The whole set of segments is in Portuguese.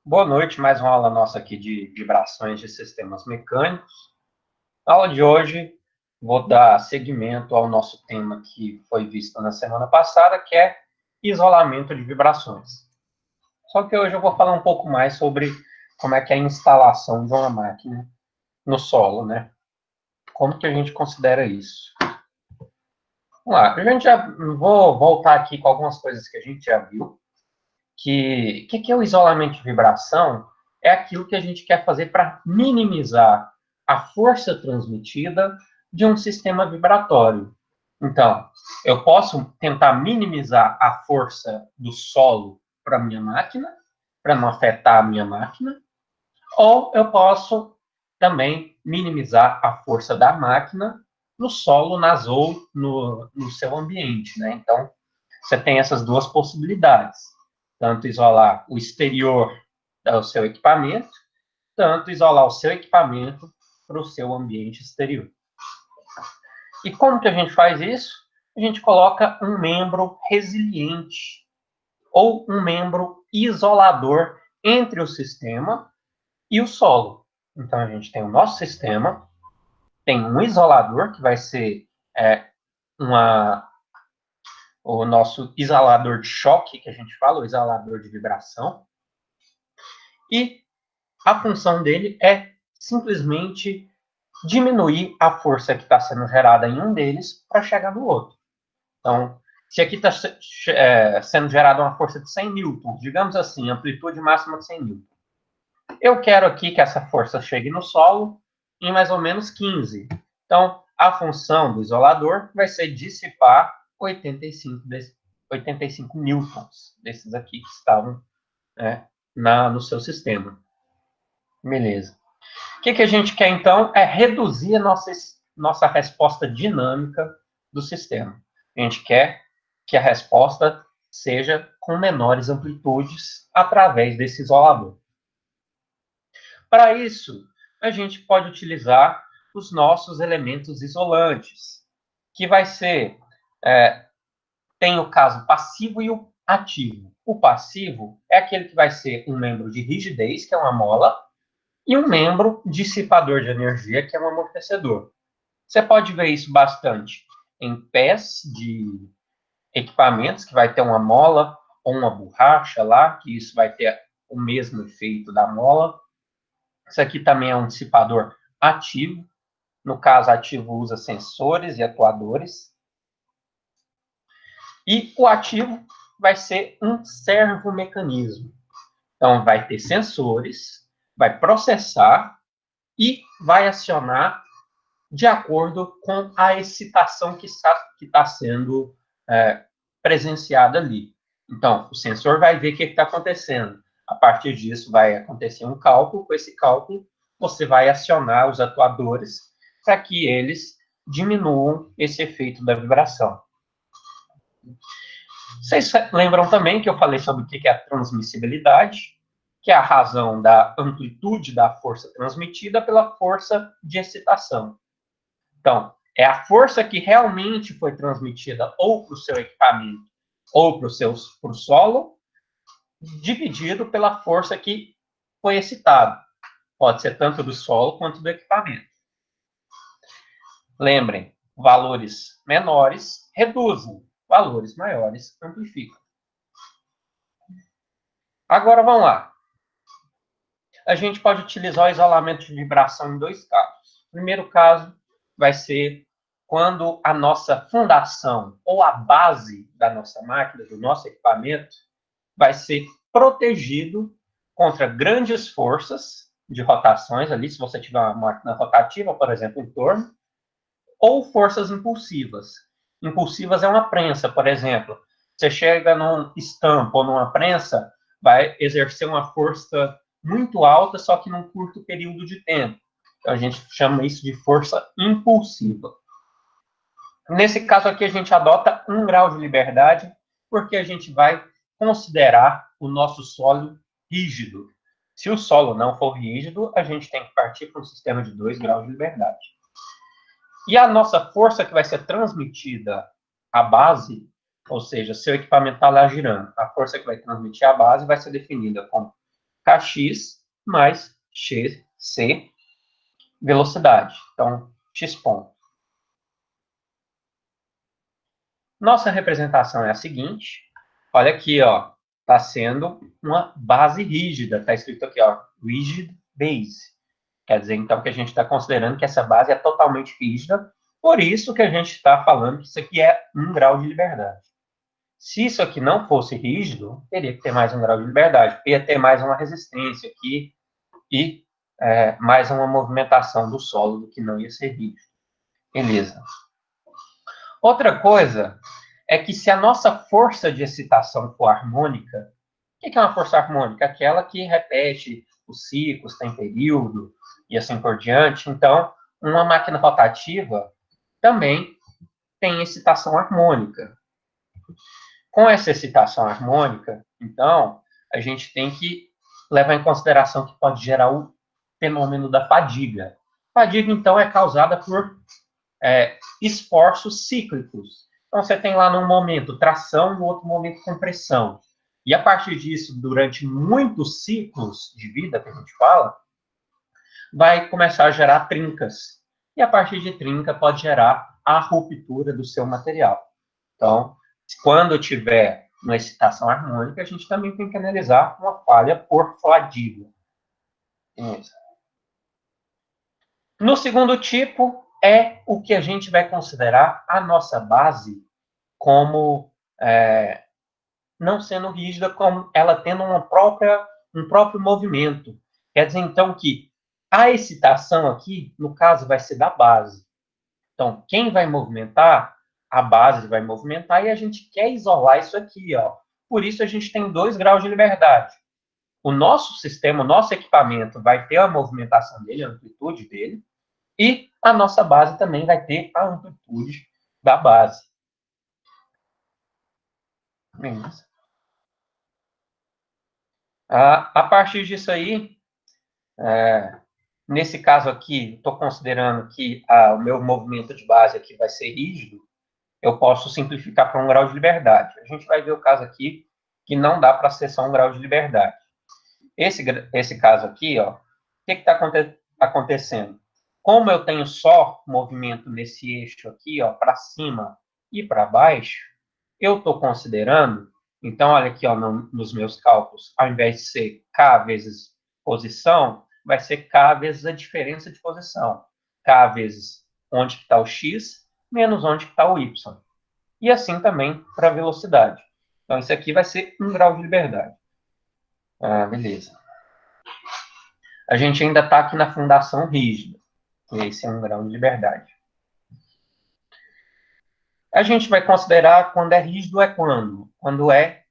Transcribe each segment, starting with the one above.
Boa noite, mais uma aula nossa aqui de vibrações de sistemas mecânicos. Na aula de hoje, vou dar seguimento ao nosso tema que foi visto na semana passada, que é isolamento de vibrações. Só que hoje eu vou falar um pouco mais sobre como é que é a instalação de uma máquina no solo, né? Como que a gente considera isso? Vamos lá, vou voltar aqui com algumas coisas que a gente já viu. Que é o isolamento de vibração? É aquilo que a gente quer fazer para minimizar a força transmitida de um sistema vibratório. Então, eu posso tentar minimizar a força do solo para a minha máquina, para não afetar a minha máquina, ou eu posso também minimizar a força da máquina no solo, ou no seu ambiente, né? Então, você tem essas duas possibilidades. Tanto isolar o exterior do seu equipamento, tanto isolar o seu equipamento para o seu ambiente exterior. E como que a gente faz isso? A gente coloca um membro resiliente ou um membro isolador entre o sistema e o solo. Então, a gente tem o nosso sistema, tem um isolador, que vai ser o nosso isolador de choque, que a gente fala, o isolador de vibração. E a função dele é simplesmente diminuir a força que está sendo gerada em um deles para chegar no outro. Então, se aqui está sendo gerada uma força de 100 newtons, digamos assim, amplitude máxima de 100 newtons. Eu quero aqui que essa força chegue no solo em mais ou menos 15. Então, a função do isolador vai ser dissipar 85 newtons desses aqui que estavam no seu sistema. Beleza. O que a gente quer, então, é reduzir a nossa resposta dinâmica do sistema. A gente quer que a resposta seja com menores amplitudes através desse isolador. Para isso, a gente pode utilizar os nossos elementos isolantes, que vai ser, tem o caso passivo e o ativo. O passivo é aquele que vai ser um membro de rigidez, que é uma mola, e um membro dissipador de energia, que é um amortecedor. Você pode ver isso bastante em pés de equipamentos, que vai ter uma mola ou uma borracha lá, que isso vai ter o mesmo efeito da mola. Isso aqui também é um dissipador ativo. No caso, ativo usa sensores e atuadores. E o ativo vai ser um servomecanismo. Então, vai ter sensores, vai processar e vai acionar de acordo com a excitação que está sendo presenciada ali. Então, o sensor vai ver o que está acontecendo. A partir disso, vai acontecer um cálculo. Com esse cálculo, você vai acionar os atuadores para que eles diminuam esse efeito da vibração. Vocês lembram também que eu falei sobre o que é a transmissibilidade, que é a razão da amplitude da força transmitida pela força de excitação. Então, é a força que realmente foi transmitida ou para o seu equipamento ou para o solo, dividido pela força que foi excitada. Pode ser tanto do solo quanto do equipamento. Lembrem, valores menores reduzem, valores maiores amplificam. Agora vamos lá. A gente pode utilizar o isolamento de vibração em dois casos. O primeiro caso vai ser quando a nossa fundação ou a base da nossa máquina, do nosso equipamento, vai ser protegido contra grandes forças de rotações ali, se você tiver uma máquina rotativa, por exemplo, em torno, ou forças impulsivas. Impulsivas é uma prensa, por exemplo. Você chega num estampo ou numa prensa, vai exercer uma força muito alta, só que num curto período de tempo. Então, a gente chama isso de força impulsiva. Nesse caso aqui, a gente adota 1 grau de liberdade, porque a gente vai considerar o nosso solo rígido. Se o solo não for rígido, a gente tem que partir para um sistema de 2 graus de liberdade. E a nossa força que vai ser transmitida à base, ou seja, seu equipamento está lá girando. A força que vai transmitir a base vai ser definida como Kx mais xc, velocidade. Então, x ponto. Nossa representação é a seguinte. Olha aqui, ó. Está sendo uma base rígida. Está escrito aqui, ó. Rigid base. Quer dizer, então, que a gente está considerando que essa base é totalmente rígida. Por isso que a gente está falando que isso aqui é 1 grau de liberdade. Se isso aqui não fosse rígido, teria que ter mais 1 grau de liberdade. Ia ter mais uma resistência aqui e mais uma movimentação do solo do que não ia ser rígido. Beleza. Outra coisa é que se a nossa força de excitação for harmônica, o que é uma força harmônica? Aquela que repete os ciclos, tem período e assim por diante. Então, uma máquina rotativa também tem excitação harmônica. Com essa excitação harmônica, então, a gente tem que levar em consideração que pode gerar o fenômeno da fadiga. Fadiga, então, é causada por esforços cíclicos. Então, você tem lá num momento tração, no outro momento compressão. E a partir disso, durante muitos ciclos de vida, que a gente fala, vai começar a gerar trincas. E a partir de trinca pode gerar a ruptura do seu material. Então, quando tiver uma excitação harmônica, a gente também tem que analisar uma falha por fadiga. No segundo tipo, é o que a gente vai considerar a nossa base como não sendo rígida, como ela tendo um próprio movimento. Quer dizer, então, que a excitação aqui, no caso, vai ser da base. Então, quem vai movimentar? A base vai movimentar e a gente quer isolar isso aqui, ó. Por isso a gente tem 2 graus de liberdade. O nosso sistema, o nosso equipamento vai ter a movimentação dele, a amplitude dele, e a nossa base também vai ter a amplitude da base. Beleza. A partir disso aí, nesse caso aqui, estou considerando que o meu movimento de base aqui vai ser rígido, eu posso simplificar para 1 grau de liberdade. A gente vai ver o caso aqui que não dá para ser só 1 grau de liberdade. Esse caso aqui, ó, o que está acontecendo? Como eu tenho só movimento nesse eixo aqui, ó, para cima e para baixo, eu estou considerando, então, olha aqui, ó, nos meus cálculos, ao invés de ser K vezes posição, vai ser K vezes a diferença de posição. K vezes onde está o X, menos onde está o Y. E assim também para a velocidade. Então, isso aqui vai ser 1 grau de liberdade. Beleza. A gente ainda está aqui na fundação rígida. E esse é 1 grau de liberdade. A gente vai considerar quando é rígido é quando? Quando é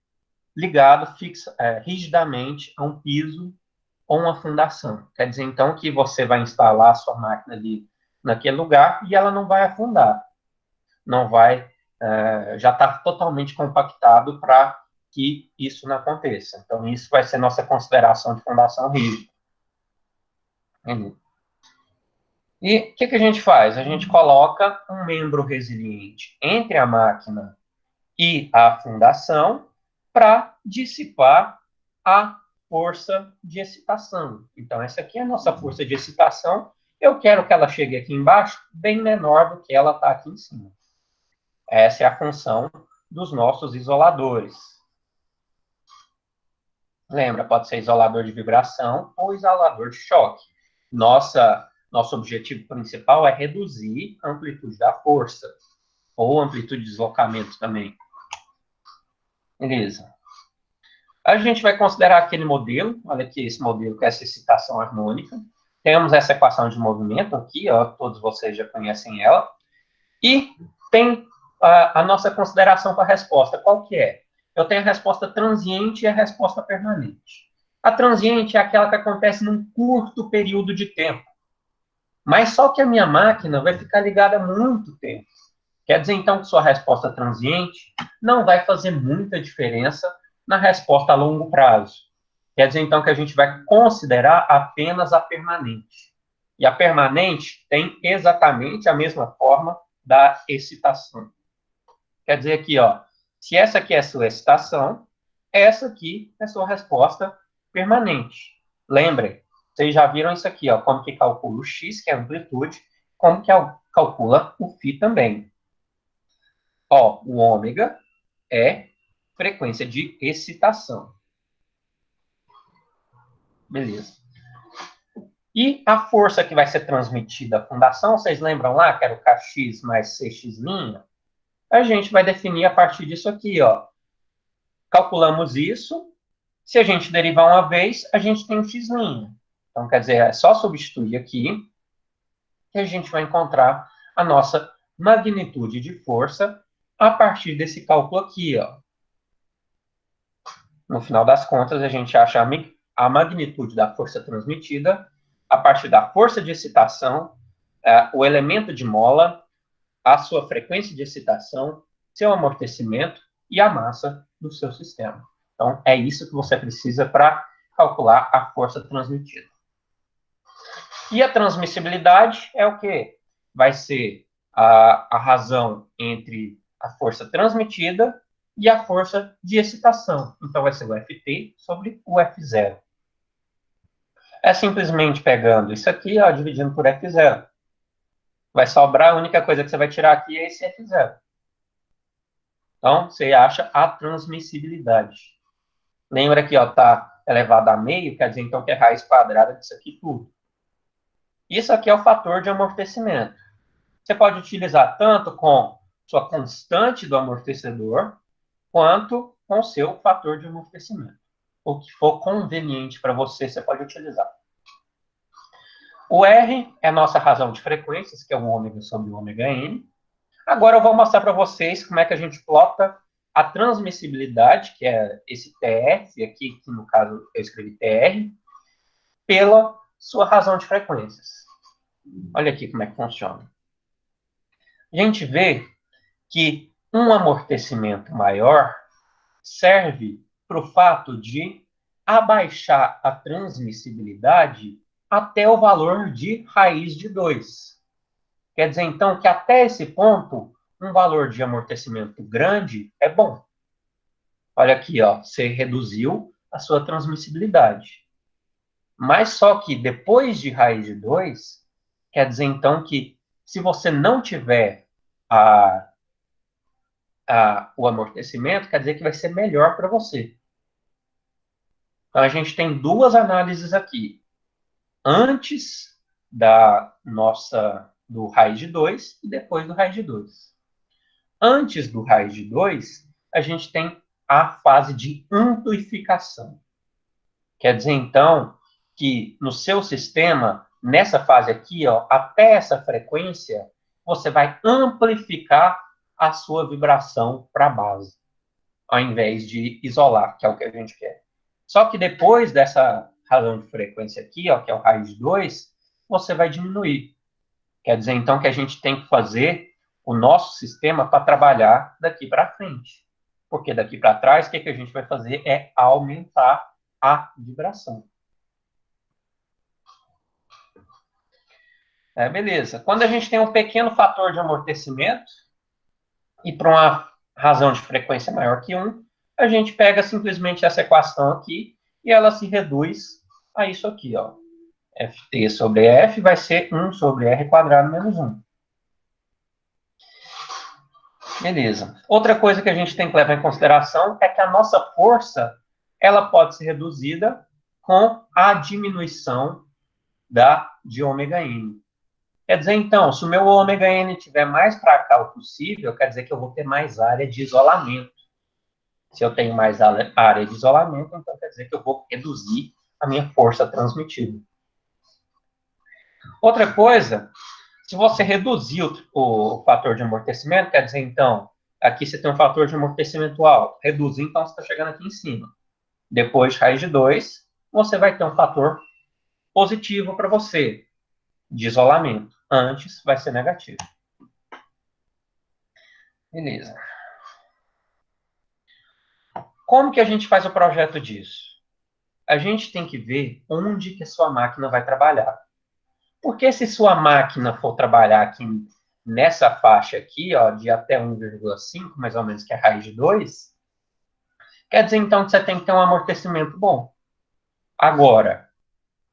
ligado rigidamente a um piso ou uma fundação. Quer dizer, então, que você vai instalar a sua máquina ali naquele lugar e ela não vai afundar. Não vai, já está totalmente compactado para que isso não aconteça. Então, isso vai ser nossa consideração de fundação rígida. E o que a gente faz? A gente coloca um membro resiliente entre a máquina e a fundação para dissipar a força de excitação. Então, essa aqui é a nossa força de excitação. Eu quero que ela chegue aqui embaixo bem menor do que ela está aqui em cima. Essa é a função dos nossos isoladores. Lembra, pode ser isolador de vibração ou isolador de choque. Nosso objetivo principal é reduzir a amplitude da força, ou amplitude de deslocamento também. Beleza. A gente vai considerar aquele modelo, olha aqui esse modelo com essa excitação harmônica. Temos essa equação de movimento aqui, ó, todos vocês já conhecem ela. E tem a nossa consideração para a resposta. Qual que é? Eu tenho a resposta transiente e a resposta permanente. A transiente é aquela que acontece num curto período de tempo. Mas só que a minha máquina vai ficar ligada há muito tempo. Quer dizer, então, que sua resposta transiente não vai fazer muita diferença na resposta a longo prazo. Quer dizer, então, que a gente vai considerar apenas a permanente. E a permanente tem exatamente a mesma forma da excitação. Quer dizer aqui, ó, Se essa aqui é a sua excitação, essa aqui é a sua resposta permanente. Lembrem, vocês já viram isso aqui, ó, como que calcula o x, que é a amplitude, como que calcula o φ também. Ó, o ômega é frequência de excitação. Beleza. E a força que vai ser transmitida à fundação, vocês lembram lá que era o Kx mais Cx'? A gente vai definir a partir disso aqui, ó. Calculamos isso. Se a gente derivar uma vez, a gente tem um x'. Então, quer dizer, é só substituir aqui que a gente vai encontrar a nossa magnitude de força a partir desse cálculo aqui, ó. No final das contas, a gente acha a magnitude da força transmitida a partir da força de excitação, o elemento de mola, a sua frequência de excitação, seu amortecimento e a massa do seu sistema. Então, é isso que você precisa para calcular a força transmitida. E a transmissibilidade é o quê? Vai ser a razão entre a força transmitida e a força de excitação. Então, vai ser o Ft sobre o F0. É simplesmente pegando isso aqui, ó, dividindo por F0. Vai sobrar, a única coisa que você vai tirar aqui é esse F0. Então, você acha a transmissibilidade. Lembra que está elevado a meio, quer dizer, então, que é raiz quadrada disso aqui tudo. Isso aqui é o fator de amortecimento. Você pode utilizar tanto com sua constante do amortecedor, quanto com o seu fator de amortecimento. O que for conveniente para você, você pode utilizar. O R é a nossa razão de frequências, que é o ômega sobre o ômega n. Agora eu vou mostrar para vocês como é que a gente plota a transmissibilidade, que é esse TF, aqui, que no caso eu escrevi TR, pela sua razão de frequências. Olha aqui como é que funciona. A gente vê que um amortecimento maior serve para o fato de abaixar a transmissibilidade até o valor de raiz de 2. Quer dizer, então, que até esse ponto, um valor de amortecimento grande é bom. Olha aqui, ó, você reduziu a sua transmissibilidade. Mas só que depois de raiz de 2, quer dizer, então, que se você não tiver o amortecimento, quer dizer que vai ser melhor para você. Então, a gente tem duas análises aqui. Antes do raiz de 2 e depois do raiz de 2. Antes do raiz de 2, a gente tem a fase de amplificação. Quer dizer, então, que no seu sistema, nessa fase aqui, ó, até essa frequência, você vai amplificar a sua vibração para a base, ao invés de isolar, que é o que a gente quer. Só que depois dessa razão de frequência aqui, ó, que é o raiz de 2, você vai diminuir. Quer dizer, então, que a gente tem que fazer o nosso sistema para trabalhar daqui para frente. Porque daqui para trás, o que a gente vai fazer é aumentar a vibração. Beleza. Quando a gente tem um pequeno fator de amortecimento, e para uma razão de frequência maior que 1, a gente pega simplesmente essa equação aqui e ela se reduz a isso aqui, ó. Ft sobre F vai ser 1 sobre R quadrado menos 1. Beleza. Outra coisa que a gente tem que levar em consideração é que a nossa força ela pode ser reduzida com a diminuição de ômega n. Quer dizer, então, se o meu ômega n estiver mais para cá o possível, quer dizer que eu vou ter mais área de isolamento. Se eu tenho mais área de isolamento, então quer dizer que eu vou reduzir a minha força transmitida. Outra coisa, se você reduzir o fator de amortecimento, quer dizer, então, aqui você tem um fator de amortecimento alto. Reduzir, então, você está chegando aqui em cima. Depois, raiz de 2, você vai ter um fator positivo para você, de isolamento. Antes, vai ser negativo. Beleza. Como que a gente faz o projeto disso? A gente tem que ver onde que a sua máquina vai trabalhar. Porque se sua máquina for trabalhar aqui nessa faixa aqui, ó, de até 1,5, mais ou menos, que é a raiz de 2, quer dizer, então, que você tem que ter um amortecimento bom. Agora,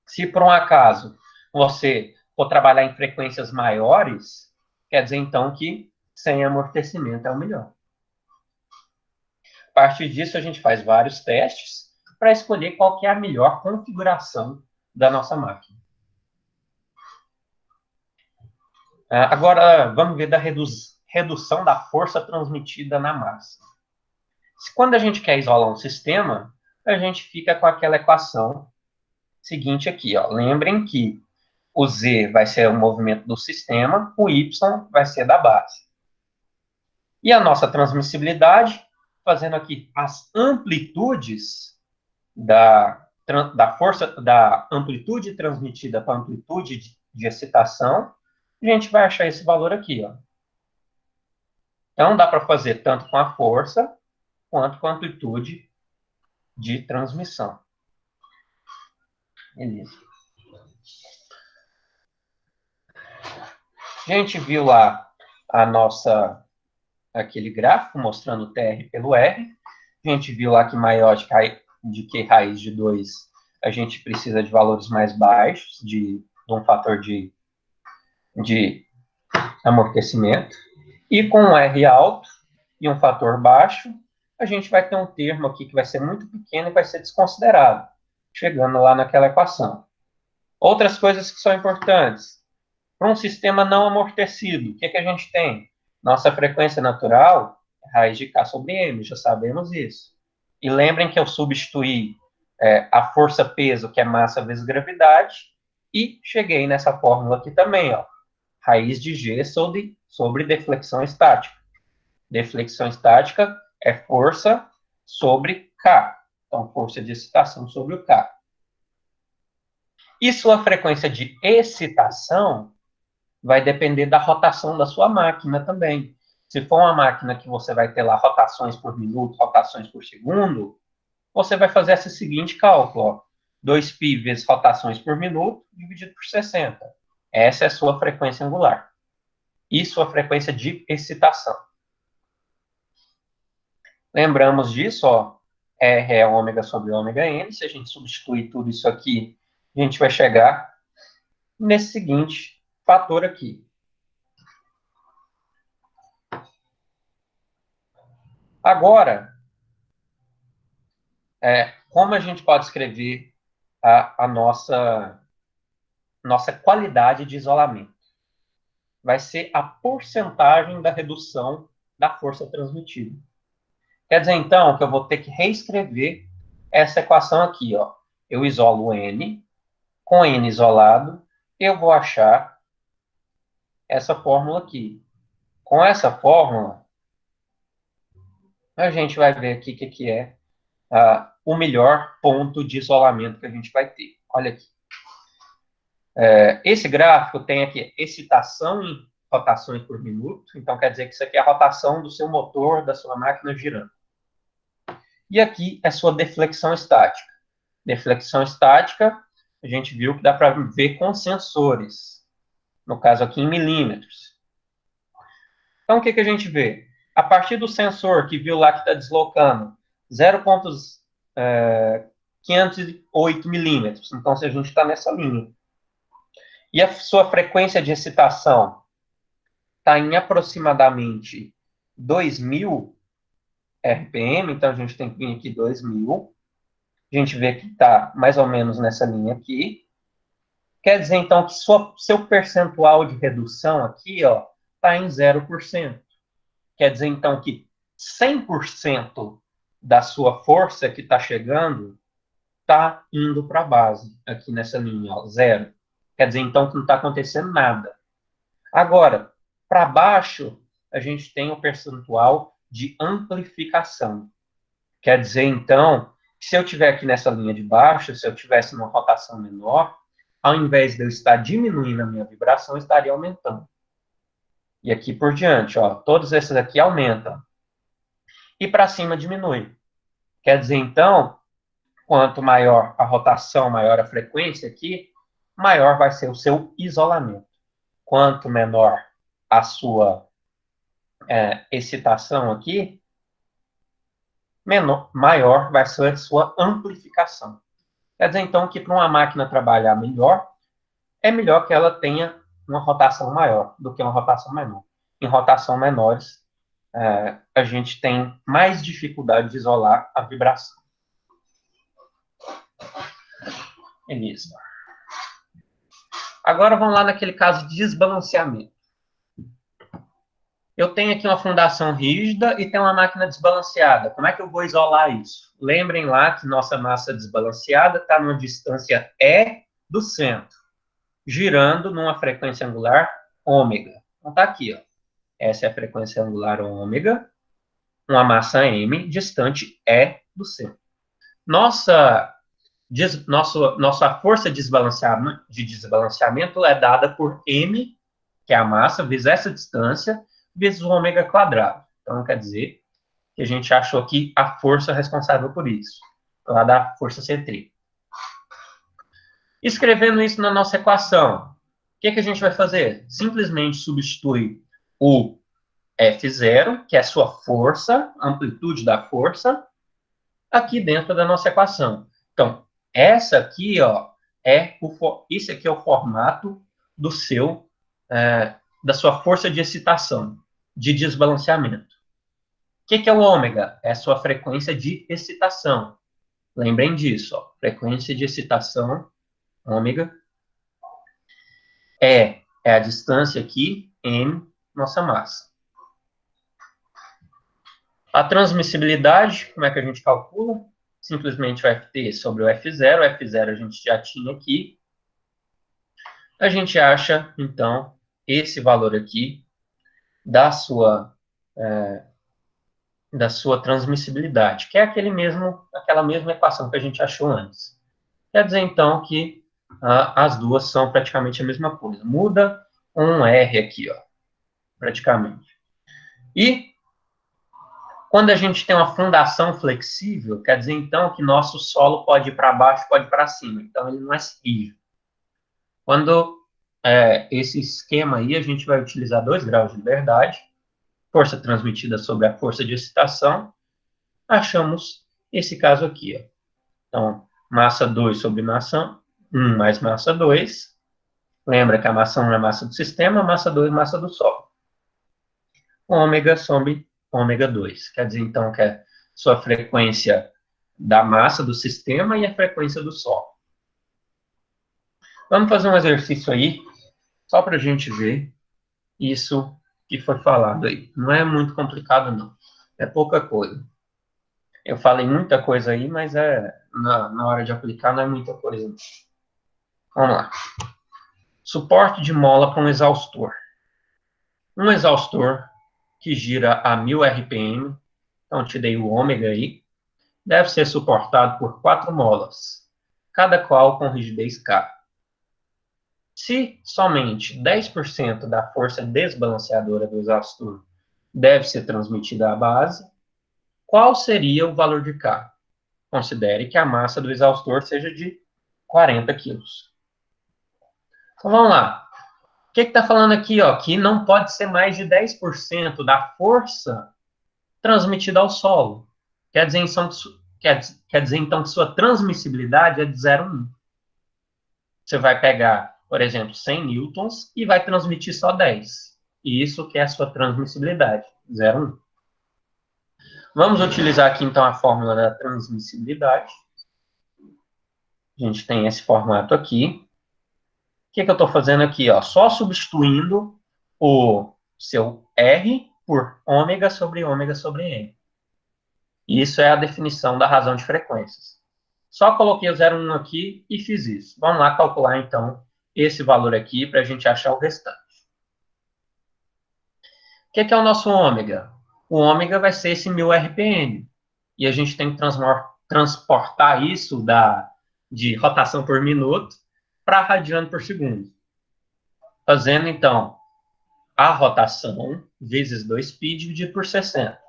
se por um acaso você for trabalhar em frequências maiores, quer dizer, então, que sem amortecimento é o melhor. A partir disso, a gente faz vários testes para escolher qual que é a melhor configuração da nossa máquina. Agora, vamos ver da redução da força transmitida na massa. Quando a gente quer isolar um sistema, a gente fica com aquela equação seguinte aqui. Ó. Lembrem que o Z vai ser o movimento do sistema, o Y vai ser da base. E a nossa transmissibilidade, fazendo aqui as amplitudes da força, da amplitude transmitida para a amplitude de excitação, a gente vai achar esse valor aqui, ó. Então, dá para fazer tanto com a força, quanto com a amplitude de transmissão. Beleza. A gente viu lá aquele gráfico mostrando o TR pelo R. A gente viu lá que maior de que raiz de 2, a gente precisa de valores mais baixos, de um fator de amortecimento. E com um R alto e um fator baixo, a gente vai ter um termo aqui que vai ser muito pequeno e vai ser desconsiderado, chegando lá naquela equação. Outras coisas que são importantes. Para um sistema não amortecido, o que a gente tem? Nossa frequência natural é raiz de K sobre M, já sabemos isso. E lembrem que eu substituí a força-peso, que é massa vezes gravidade, e cheguei nessa fórmula aqui também, ó. Raiz de G sobre deflexão estática. Deflexão estática é força sobre K. Então, força de excitação sobre o K. E sua frequência de excitação vai depender da rotação da sua máquina também. Se for uma máquina que você vai ter lá rotações por minuto, rotações por segundo, você vai fazer esse seguinte cálculo, ó. 2π vezes rotações por minuto dividido por 60. Essa é a sua frequência angular. E sua frequência de excitação. Lembramos disso, ó. R é ômega sobre ômega n. Se a gente substituir tudo isso aqui, a gente vai chegar nesse seguinte fator aqui. Agora, como a gente pode escrever a nossa qualidade de isolamento? Vai ser a porcentagem da redução da força transmitida. Quer dizer, então, que eu vou ter que reescrever essa equação aqui, ó. Eu isolo N, com N isolado, eu vou achar essa fórmula aqui. Com essa fórmula, a gente vai ver aqui o que é o melhor ponto de isolamento que a gente vai ter. Olha aqui. Esse gráfico tem aqui excitação em rotações por minuto, então quer dizer que isso aqui é a rotação do seu motor, da sua máquina girando. E aqui é sua deflexão estática. Deflexão estática, a gente viu que dá para ver com sensores, no caso aqui em milímetros. Então, o que a gente vê? A partir do sensor que viu lá que está deslocando 0,508 milímetros, então se a gente está nessa linha, e a sua frequência de excitação está em aproximadamente 2.000 RPM, então a gente tem que vir aqui 2.000. A gente vê que está mais ou menos nessa linha aqui. Quer dizer, então, que seu percentual de redução aqui está em 0%. Quer dizer, então, que 100% da sua força que está chegando está indo para a base, aqui nessa linha, ó, 0. Quer dizer, então, que não está acontecendo nada. Agora, para baixo, a gente tem o percentual de amplificação. Quer dizer, então, que se eu estiver aqui nessa linha de baixo, se eu tivesse uma rotação menor, ao invés de eu estar diminuindo a minha vibração, eu estaria aumentando. E aqui por diante, ó, todos esses aqui aumentam. E para cima diminui. Quer dizer, então, quanto maior a rotação, maior a frequência aqui, maior vai ser o seu isolamento. Quanto menor a sua excitação aqui, maior vai ser a sua amplificação. Quer dizer, então, que para uma máquina trabalhar melhor, é melhor que ela tenha uma rotação maior do que uma rotação menor. Em rotação menores, a gente tem mais dificuldade de isolar a vibração. Beleza. Agora vamos lá naquele caso de desbalanceamento. Eu tenho aqui uma fundação rígida e tenho uma máquina desbalanceada. Como é que eu vou isolar isso? Lembrem lá que nossa massa desbalanceada está numa distância E do centro, girando numa frequência angular ômega. Então está aqui, ó. Essa é a frequência angular ômega, uma massa m distante E do centro. Nossa força de desbalanceamento é dada por m, que é a massa, vezes essa distância, vezes o ômega quadrado. Então, quer dizer que a gente achou aqui a força responsável por isso, lá da força centrípeta. Escrevendo isso na nossa equação, o que a gente vai fazer? Simplesmente substitui o F0, que é a sua força, amplitude da força, aqui dentro da nossa equação. Então, essa aqui, ó, isso aqui é o formato do da sua força de excitação, de desbalanceamento. O que é o ômega? É a sua frequência de excitação. Lembrem disso, ó, frequência de excitação, ômega, é a distância aqui em nossa massa. A transmissibilidade, como é que a gente calcula? Simplesmente o FT sobre o F0. O F0 a gente já tinha aqui. A gente acha, então, esse valor aqui da sua transmissibilidade, que é aquela mesma equação que a gente achou antes. Quer dizer, então, que as duas são praticamente a mesma coisa. Muda um R aqui, ó, praticamente. E quando a gente tem uma fundação flexível, quer dizer, então, que nosso solo pode ir para baixo, pode ir para cima. Então, ele não é rígido. Quando esse esquema aí, a gente vai utilizar 2 graus de liberdade, força transmitida sobre a força de excitação, achamos esse caso aqui, ó. Então, massa 2 sobre massa 1 mais massa 2. Lembra que a massa 1 é a massa do sistema, a massa 2 é a massa do solo. Ômega sobre ômega 2. Quer dizer, então, que é sua frequência da massa do sistema e a frequência do solo. Vamos fazer um exercício aí, só para a gente ver isso que foi falado aí. Não é muito complicado, não. É pouca coisa. Eu falei muita coisa aí, mas na hora de aplicar não é muita coisa. Não. Vamos lá. Suporte de mola para um exaustor. Um exaustor que gira a 1000 RPM, então te dei o ômega aí, deve ser suportado por 4 molas, cada qual com rigidez K. Se somente 10% da força desbalanceadora do exaustor deve ser transmitida à base, qual seria o valor de K? Considere que a massa do exaustor seja de 40 kg. Então vamos lá. O que está falando aqui? Ó, que não pode ser mais de 10% da força transmitida ao solo. Quer dizer, então, que sua transmissibilidade é de 0,1. Você vai pegar, por exemplo, 100 newtons e vai transmitir só 10. E isso que é a sua transmissibilidade, 0,1. Vamos utilizar aqui, então, a fórmula da transmissibilidade. A gente tem esse formato aqui. O que eu estou fazendo aqui? Ó? Só substituindo o seu R por ômega sobre M. Isso é a definição da razão de frequências. Só coloquei o 0,1 aqui e fiz isso. Vamos lá calcular, então, esse valor aqui para a gente achar o restante. O que é o nosso ômega? O ômega vai ser esse 1000 RPM. E a gente tem que transportar isso de rotação por minuto para radiano por segundo. Fazendo, então, a rotação vezes 2π dividido por 60.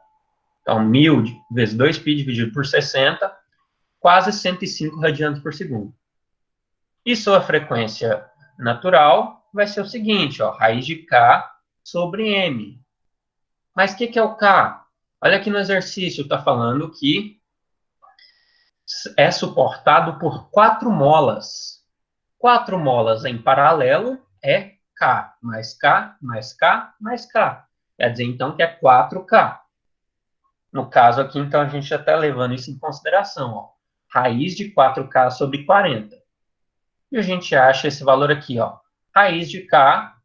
Então, 1000 vezes 2π dividido por 60, quase 105 radianos por segundo. E sua frequência natural vai ser o seguinte, ó, raiz de K sobre M. Mas o que é o K? Olha aqui no exercício, está falando que é suportado por 4 molas. 4 molas em paralelo é K, mais K, mais K, mais K. Quer dizer, então, que é 4K. No caso aqui, então, a gente já está levando isso em consideração. Ó. Raiz de 4K sobre 40. E a gente acha esse valor aqui, ó. Raiz de K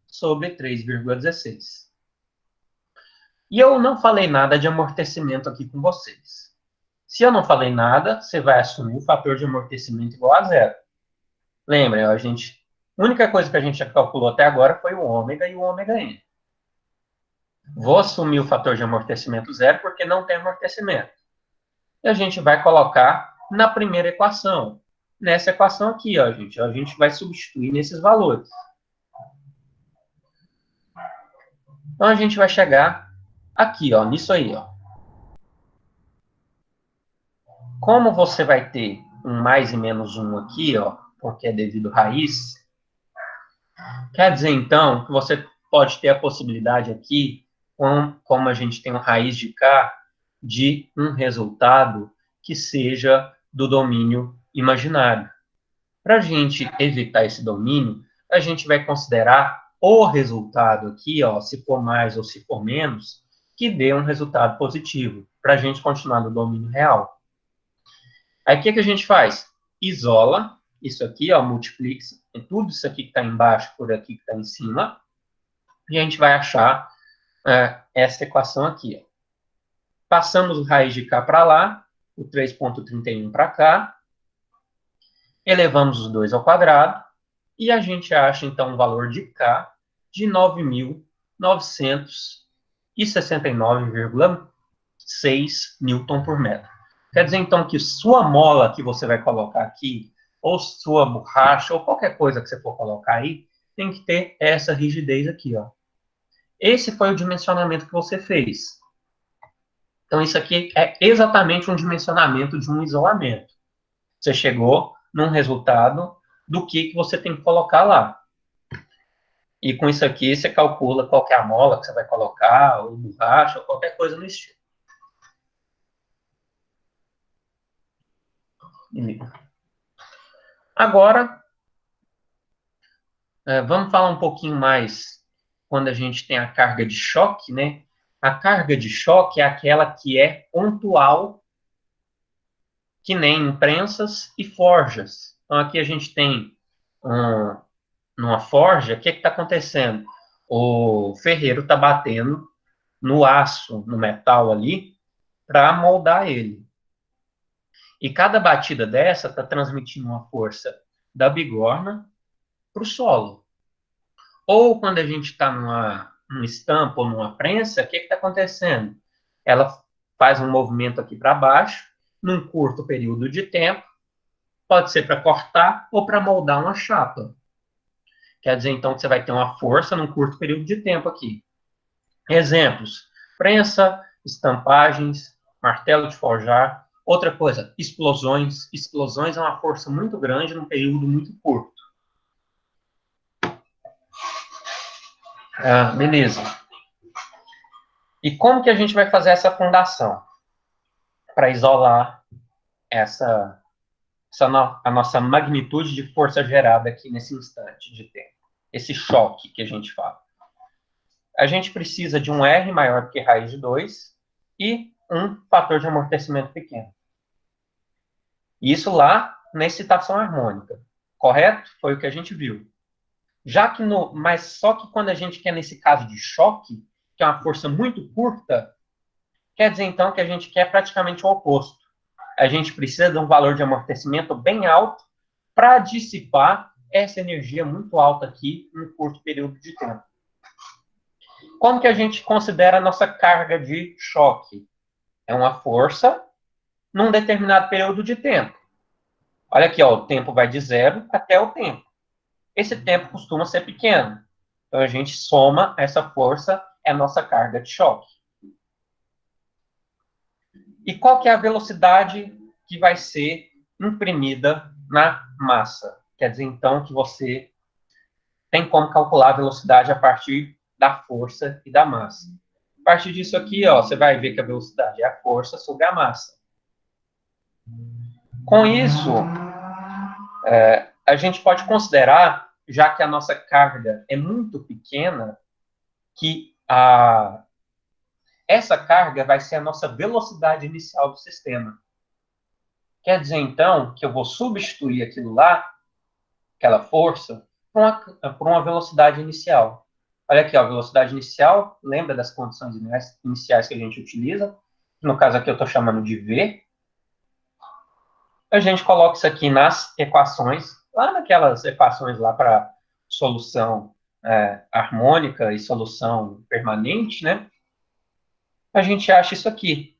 sobre 3,16. E eu não falei nada de amortecimento aqui com vocês. Se eu não falei nada, você vai assumir o fator de amortecimento igual a zero. Lembra, a única coisa que a gente já calculou até agora foi o ômega e o ômega n. Vou assumir o fator de amortecimento zero porque não tem amortecimento. E a gente vai colocar na primeira equação. Nessa equação aqui, ó, gente, a gente vai substituir nesses valores. Então, a gente vai chegar aqui, ó, nisso aí, ó. Como você vai ter um mais e menos 1 aqui, ó, porque é devido à raiz, quer dizer, então, que você pode ter a possibilidade aqui, como a gente tem uma raiz de K, de um resultado que seja do domínio imaginário. Para a gente evitar esse domínio, a gente vai considerar o resultado aqui, ó, se for mais ou se for menos, que dê um resultado positivo, para a gente continuar no domínio real. Aí o que a gente faz? Isola isso aqui, ó, multiplica tudo isso aqui que está embaixo por aqui que está em cima, e a gente vai achar essa equação aqui. Ó. Passamos raiz de K para lá, o 3,31 para cá, elevamos os dois ao quadrado, e a gente acha, então, um valor de K de 9.969,6 newton por metro. Quer dizer, então, que sua mola que você vai colocar aqui, ou sua borracha, ou qualquer coisa que você for colocar aí, tem que ter essa rigidez aqui, ó. Esse foi o dimensionamento que você fez. Então, isso aqui é exatamente um dimensionamento de um isolamento. Você chegou num resultado do que você tem que colocar lá. E com isso aqui, você calcula qual é a mola que você vai colocar, ou borracha, ou qualquer coisa no estilo. Agora, vamos falar um pouquinho mais quando a gente tem a carga de choque, né? A carga de choque é aquela que é pontual, que nem em prensas e forjas. Então, aqui a gente tem numa forja, o que está acontecendo? O ferreiro está batendo no aço, no metal ali, para moldar ele. E cada batida dessa está transmitindo uma força da bigorna para o solo. Ou quando a gente está numa estampa ou numa prensa, o que está acontecendo? Ela faz um movimento aqui para baixo, num curto período de tempo, pode ser para cortar ou para moldar uma chapa. Quer dizer, então, que você vai ter uma força num curto período de tempo aqui. Exemplos: prensa, estampagens, martelo de forjar. Outra coisa, explosões. Explosões é uma força muito grande num período muito curto. Beleza. E como que a gente vai fazer essa fundação? Para isolar a nossa magnitude de força gerada aqui nesse instante de tempo. Esse choque que a gente fala. A gente precisa de um R maior que raiz de 2 e um fator de amortecimento pequeno. Isso lá na excitação harmônica. Correto? Foi o que a gente viu. Mas só que quando a gente quer nesse caso de choque, que é uma força muito curta, quer dizer então que a gente quer praticamente o oposto. A gente precisa de um valor de amortecimento bem alto para dissipar essa energia muito alta aqui em um curto período de tempo. Como que a gente considera a nossa carga de choque? É uma força num determinado período de tempo. Olha aqui, ó, o tempo vai de 0 até o tempo. Esse tempo costuma ser pequeno. Então, a gente soma essa força, é a nossa carga de choque. E qual que é a velocidade que vai ser imprimida na massa? Quer dizer, então, que você tem como calcular a velocidade a partir da força e da massa. A partir disso aqui, ó, você vai ver que a velocidade é a força sobre a massa. Com isso, a gente pode considerar, já que a nossa carga é muito pequena, que essa carga vai ser a nossa velocidade inicial do sistema. Quer dizer, então, que eu vou substituir aquilo lá, aquela força, por uma velocidade inicial. Olha aqui, ó, a velocidade inicial, lembra das condições iniciais que a gente utiliza? No caso aqui eu estou chamando de V. A gente coloca isso aqui nas equações, lá naquelas equações lá para solução harmônica e solução permanente, né? A gente acha isso aqui.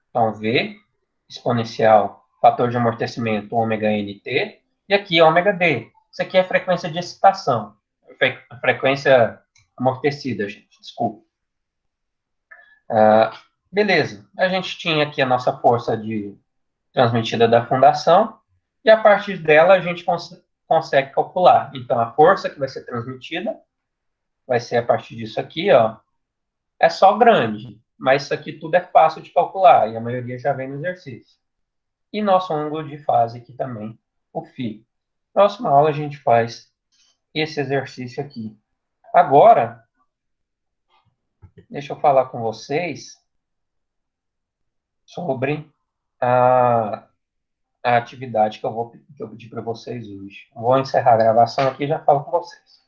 Então, V exponencial fator de amortecimento ômega nt, e aqui ômega d. Isso aqui é a frequência de excitação, a frequência amortecida, gente, desculpa. Beleza, a gente tinha aqui a nossa força transmitida da fundação, e a partir dela a gente consegue calcular. Então, a força que vai ser transmitida vai ser a partir disso aqui, ó, é só grande, mas isso aqui tudo é fácil de calcular, e a maioria já vem no exercício. E nosso ângulo de fase aqui também, o φ. Próxima aula a gente faz esse exercício aqui. Agora, deixa eu falar com vocês sobre a, a atividade que eu vou pedir para vocês hoje. Vou encerrar a gravação aqui e já falo com vocês.